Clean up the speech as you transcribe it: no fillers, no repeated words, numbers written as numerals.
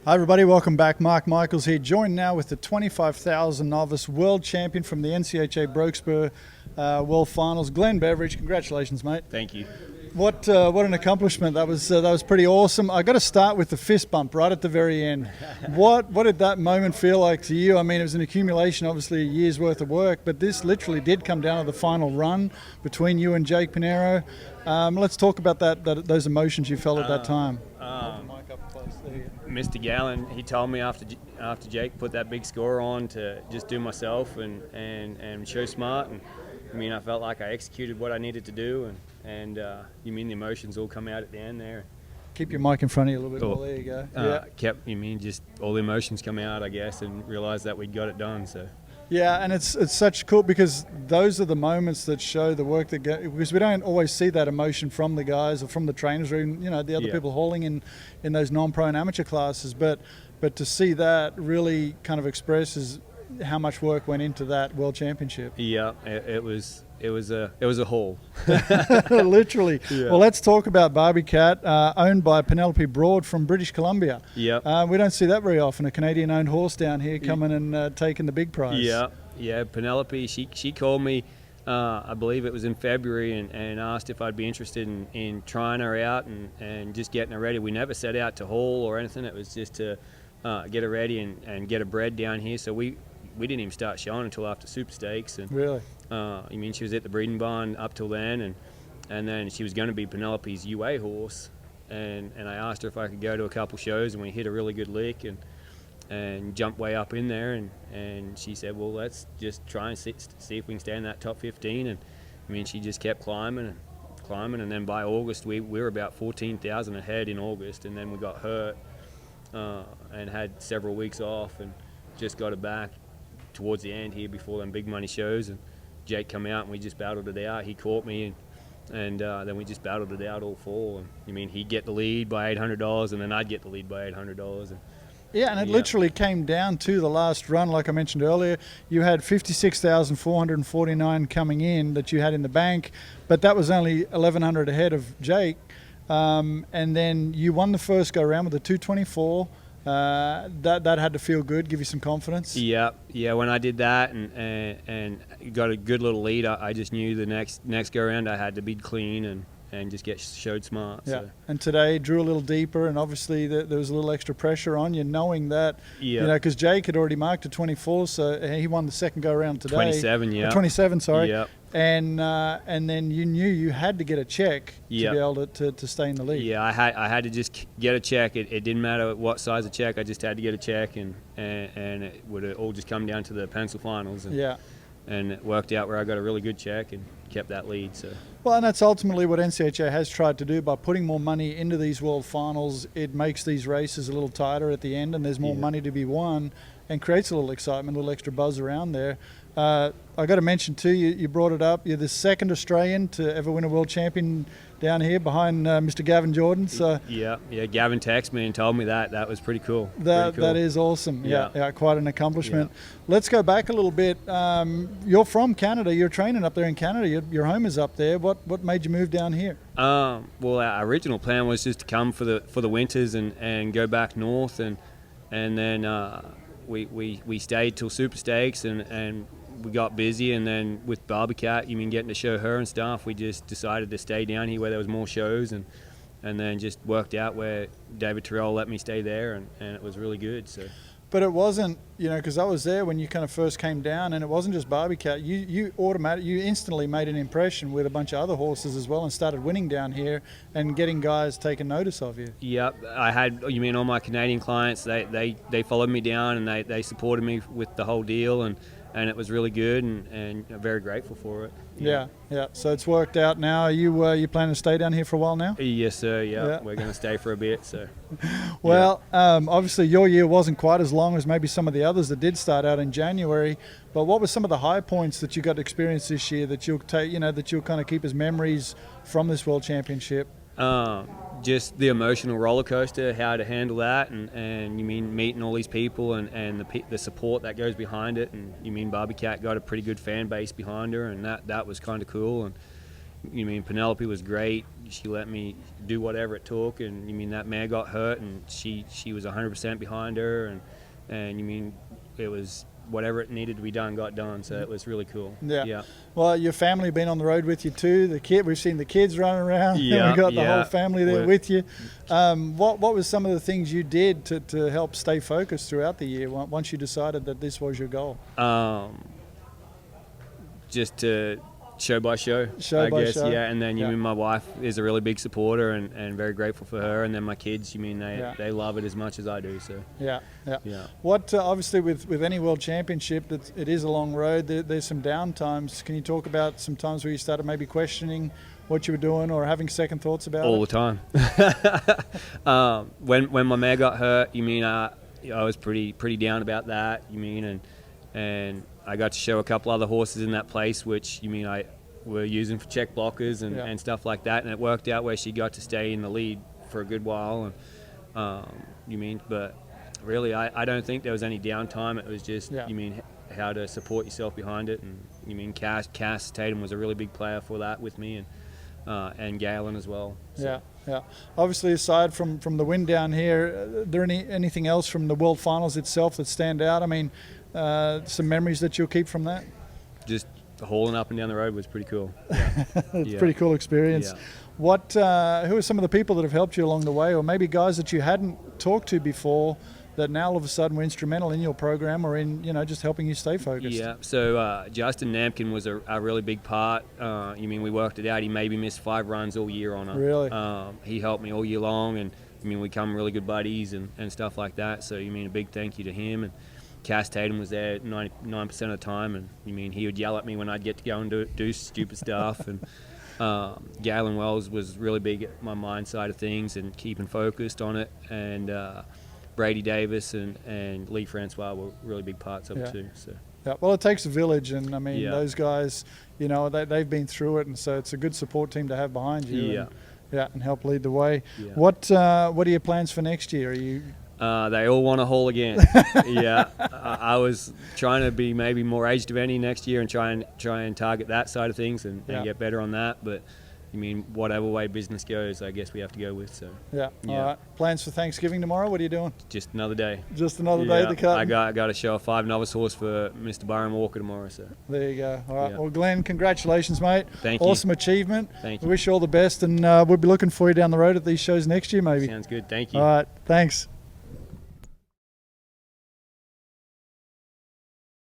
Hi everybody, welcome back. Mark Michels here, joined now with the 25,000 Novice World Champion from the NCHA Brokespur World Finals, Glen Beveridge. Congratulations, mate. Thank you. What an accomplishment. That was pretty awesome. I got to start with the fist bump right at the very end. What did that moment feel like to you? I mean, it was an accumulation, obviously a year's worth of work, but this literally did come down to the final run between you and Jake Pinero. Let's talk about those emotions you felt at that time. Mr. Gallen, he told me after Jake put that big score on to just do myself and show smart. And I mean, I felt like I executed what I needed to do, and you mean the emotions all come out at the end there. Keep your mic in front of you a little bit more. There you go. Just all the emotions come out, I guess, and realized that we'd got it done. So. Yeah, and it's such cool because those are the moments that show the work that because we don't always see that emotion from the guys or from the trainers or even, the other people hauling in those non-pro and amateur classes, but to see that really kind of expresses how much work went into that World Championship. Yeah, it was a haul. Literally. Yeah. Well, let's talk about Barbykat, owned by Penelope Broad from British Columbia. Yeah. We don't see that very often, a Canadian-owned horse down here coming and taking the big prize. Yeah. Penelope, she called me, I believe it was in February, and asked if I'd be interested in trying her out and just getting her ready. We never set out to haul or anything. It was just to get her ready and get her bred down here. So we didn't even start showing until after Super Stakes. And, really? She was at the breeding barn up till then, and then she was going to be Penelope's UA horse. And I asked her if I could go to a couple shows, and we hit a really good lick and jumped way up in there. And she said, well, let's just try and see if we can stay in that top 15. And she just kept climbing. And then by August, we were about 14,000 ahead in August, and then we got hurt and had several weeks off and just got it back towards the end here before them big money shows, and Jake come out and we just battled it out. He caught me and then we just battled it out all fall. And he'd get the lead by $800 and then I'd get the lead by $800. And it literally came down to the last run. Like I mentioned earlier, you had 56,449 coming in that you had in the bank, but that was only 1,100 ahead of Jake. And then you won the first go around with a 224. That had to feel good, give you some confidence. Yeah. When I did that and got a good little lead, I just knew the next go around I had to be clean and just get showed smart. Yeah. So. And today drew a little deeper, and obviously there was a little extra pressure on you, knowing that because Jake had already marked a 24, so he won the second go around today. 27, yeah. 27, sorry. Yeah. And then you knew you had to get a check to be able to stay in the league. Yeah, I had to just get a check. It didn't matter what size of check. I just had to get a check, and it would all just come down to the pencil finals. And it worked out where I got a really good check and kept that lead. So. Well, and that's ultimately what NCHA has tried to do by putting more money into these world finals. It makes these races a little tighter at the end, and there's more money to be won, and creates a little excitement, a little extra buzz around there. I got to mention too, you brought it up, you're the second Australian to ever win a world champion down here behind Mr. Gavin Jordan. So yeah, Gavin texted me and told me that was pretty cool. That is awesome. Yeah, quite an accomplishment. Yeah. Let's go back a little bit. You're from Canada. You're training up there in Canada. Your home is up there. What made you move down here? Well, our original plan was just to come for the winters and go back north, and then we stayed till Super Stakes and we got busy, and then with Barbykat, getting to show her and stuff, we just decided to stay down here where there was more shows, and then just worked out where David Terrell let me stay there, and it was really good. So. But it wasn't, because I was there when you kind of first came down, and it wasn't just Barbykat. You instantly made an impression with a bunch of other horses as well, and started winning down here and getting guys taking notice of you. Yep, I had, all my Canadian clients, they followed me down, and they supported me with the whole deal, and it was really good, and I'm very grateful for it. Yeah. So it's worked out now. You planning to stay down here for a while now? Yes, sir. Yeah. We're going to stay for a bit. So. Well, obviously your year wasn't quite as long as maybe some of the others that did start out in January. But what were some of the high points that you got to experience this year that you'll take, that you'll kind of keep as memories from this World Championship? Just the emotional roller coaster, how to handle that, and meeting all these people and the support that goes behind it, and Barbykat got a pretty good fan base behind her, and that was kind of cool. And Penelope was great. she let me do whatever it took, and you mean that mare got hurt, and she was 100% behind her, and you mean it was whatever it needed to be done got done. So it was really cool. Yeah. Well, your family have been on the road with you too. We've seen the kids running around. Yeah, We've got the whole family there with you. What was some of the things you did to help stay focused throughout the year once you decided that this was your goal? Just to show by show, I guess. Yeah, and then you mean my wife is a really big supporter and very grateful for her, and then my kids, you mean they love it as much as I do. So yeah. What obviously with any world championship, it is a long road. There's some down times. Can you talk about some times where you started maybe questioning what you were doing or having second thoughts about all the time? When my mare got hurt, you mean I was pretty down about that. You mean and I got to show a couple other horses in that place, which you mean I were using for check blockers and stuff like that, and it worked out where she got to stay in the lead for a good while. And you mean, but really, I don't think there was any downtime. It was just you mean how to support yourself behind it, and you mean Cass Tatum was a really big player for that with me, and Galen as well. So. Yeah. Obviously, aside from the win down here, there anything else from the World Finals itself that stand out? I mean, some memories that you'll keep from that? Just hauling up and down the road was pretty cool. It's a pretty cool experience. Who are some of the people that have helped you along the way, or maybe guys that you hadn't talked to before that now all of a sudden were instrumental in your program or in just helping you stay focused? Yeah, so Justin Nampkin was a really big part. You mean we worked it out. He maybe missed 5 runs all year on her. Really? He helped me all year long, and you mean we become really good buddies and stuff like that. So you mean a big thank you to him. And Cass Tatum was there 99% of the time, and you mean he would yell at me when I'd get to go and do stupid stuff. And Galen Wells was really big at my mind side of things and keeping focused on it. And Brady Davis and Lee Francois were really big parts of it too. So. Yeah, well, it takes a village, and I mean those guys, they've been through it, and so it's a good support team to have behind you. And help lead the way. Yeah. What are your plans for next year? Are you? They all want to haul again. I was trying to be maybe more aged of any next year and try and target that side of things and get better on that. But you mean whatever way business goes, I guess we have to go with. So all right. Plans for Thanksgiving tomorrow? What are you doing? Just another day. Just another day at the cut. I got to show a 5 novice horse for Mr. Byron Walker tomorrow. So there you go. All right. Well, Glenn, congratulations, mate. Thank you. Awesome achievement. Thank you. We wish you all the best, and we'll be looking for you down the road at these shows next year, maybe. Sounds good. Thank you. All right. Thanks.